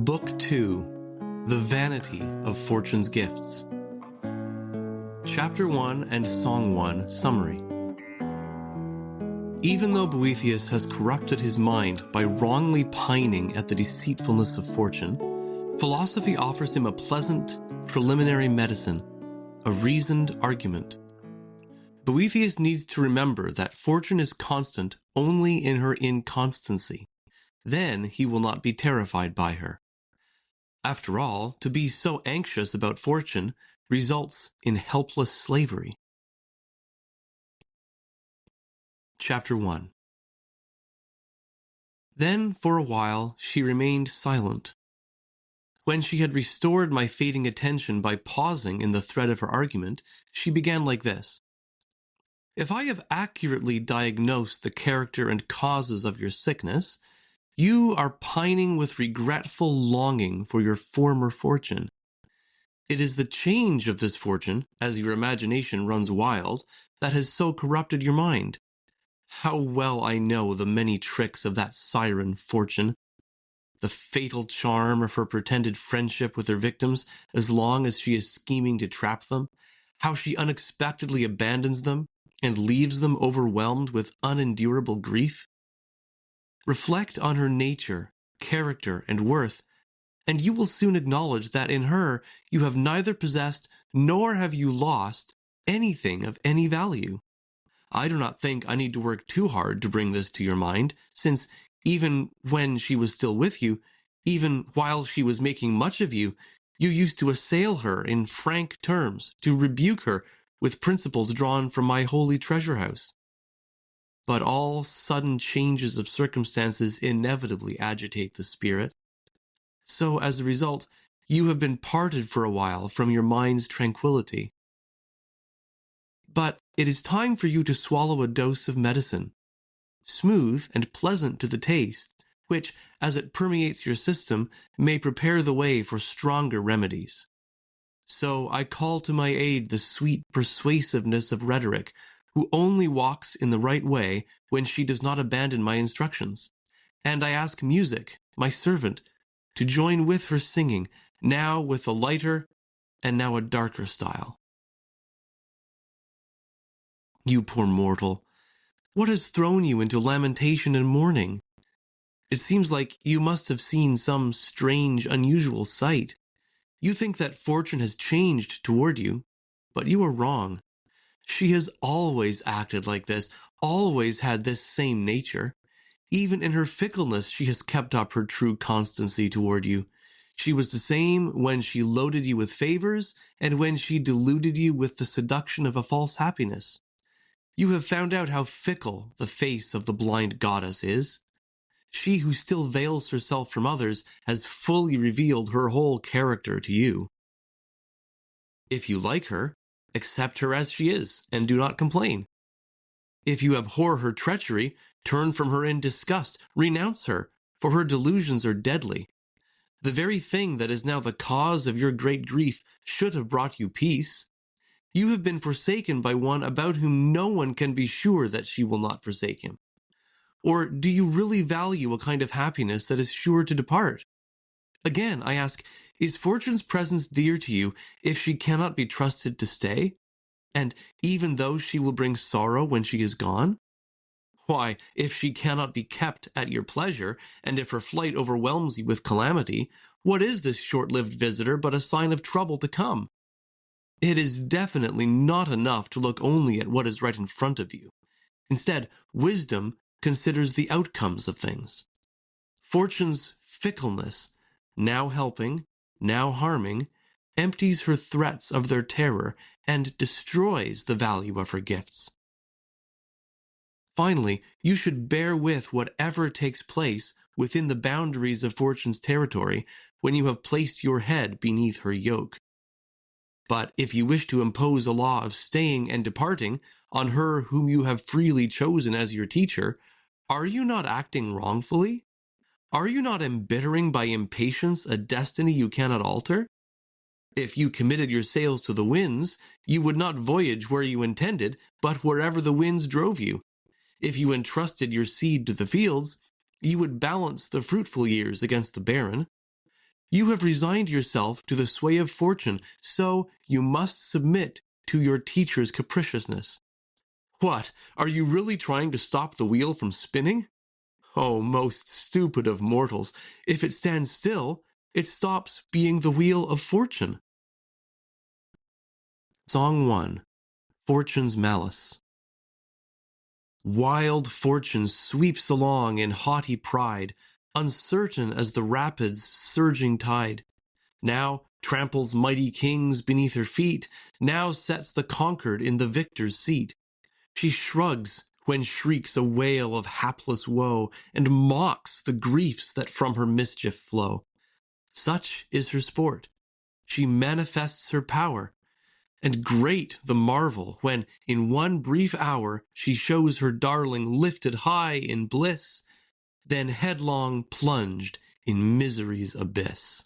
Book 2, The Vanity of Fortune's Gifts. Chapter 1 and Song 1 Summary. Even though Boethius has corrupted his mind by wrongly pining at the deceitfulness of fortune, philosophy offers him a pleasant, preliminary medicine, a reasoned argument. Boethius needs to remember that fortune is constant only in her inconstancy. Then he will not be terrified by her. After all, to be so anxious about fortune results in helpless slavery. Chapter 1. Then, for a while, she remained silent. When she had restored my fading attention by pausing in the thread of her argument, she began like this. If I have accurately diagnosed the character and causes of your sickness, you are pining with regretful longing for your former fortune. It is the change of this fortune, as your imagination runs wild, that has so corrupted your mind. How well I know the many tricks of that siren fortune, the fatal charm of her pretended friendship with her victims as long as she is scheming to trap them, how she unexpectedly abandons them and leaves them overwhelmed with unendurable grief. Reflect on her nature, character, and worth, and you will soon acknowledge that in her you have neither possessed nor have you lost anything of any value. I do not think I need to work too hard to bring this to your mind, since even when she was still with you, even while she was making much of you, you used to assail her in frank terms, to rebuke her with principles drawn from my holy treasure house. But all sudden changes of circumstances inevitably agitate the spirit. So, as a result, you have been parted for a while from your mind's tranquility. But it is time for you to swallow a dose of medicine, smooth and pleasant to the taste, which, as it permeates your system, may prepare the way for stronger remedies. So I call to my aid the sweet persuasiveness of rhetoric, who only walks in the right way when she does not abandon my instructions. And I ask music, my servant, to join with her singing, now with a lighter and now a darker style. You poor mortal, what has thrown you into lamentation and mourning? It seems like you must have seen some strange, unusual sight. You think that fortune has changed toward you, but you are wrong. She has always acted like this, always had this same nature. Even in her fickleness, she has kept up her true constancy toward you. She was the same when she loaded you with favors and when she deluded you with the seduction of a false happiness. You have found out how fickle the face of the blind goddess is. She who still veils herself from others has fully revealed her whole character to you. If you like her, accept her as she is, and do not complain. If you abhor her treachery, turn from her in disgust, renounce her, for her delusions are deadly. The very thing that is now the cause of your great grief should have brought you peace. You have been forsaken by one about whom no one can be sure that she will not forsake him. Or do you really value a kind of happiness that is sure to depart? Again, I ask, is fortune's presence dear to you if she cannot be trusted to stay? And even though she will bring sorrow when she is gone? Why, if she cannot be kept at your pleasure, and if her flight overwhelms you with calamity, what is this short-lived visitor but a sign of trouble to come? It is definitely not enough to look only at what is right in front of you. Instead, wisdom considers the outcomes of things. Fortune's fickleness, now helping, now harming, empties her threats of their terror and destroys the value of her gifts. Finally, you should bear with whatever takes place within the boundaries of fortune's territory when you have placed your head beneath her yoke. But if you wish to impose a law of staying and departing on her whom you have freely chosen as your teacher, are you not acting wrongfully? Are you not embittering by impatience a destiny you cannot alter? If you committed your sails to the winds, you would not voyage where you intended, but wherever the winds drove you. If you entrusted your seed to the fields, you would balance the fruitful years against the barren. You have resigned yourself to the sway of fortune, so you must submit to your teacher's capriciousness. What, are you really trying to stop the wheel from spinning? Oh, most stupid of mortals, if it stands still, it stops being the wheel of fortune. Song 1. Fortune's Malice. Wild fortune sweeps along in haughty pride, uncertain as the rapids' surging tide. Now tramples mighty kings beneath her feet, now sets the conquered in the victor's seat. She shrugs when shrieks a wail of hapless woe, and mocks the griefs that from her mischief flow. Such is her sport. She manifests her power, and great the marvel when, in one brief hour, she shows her darling lifted high in bliss, then headlong plunged in misery's abyss.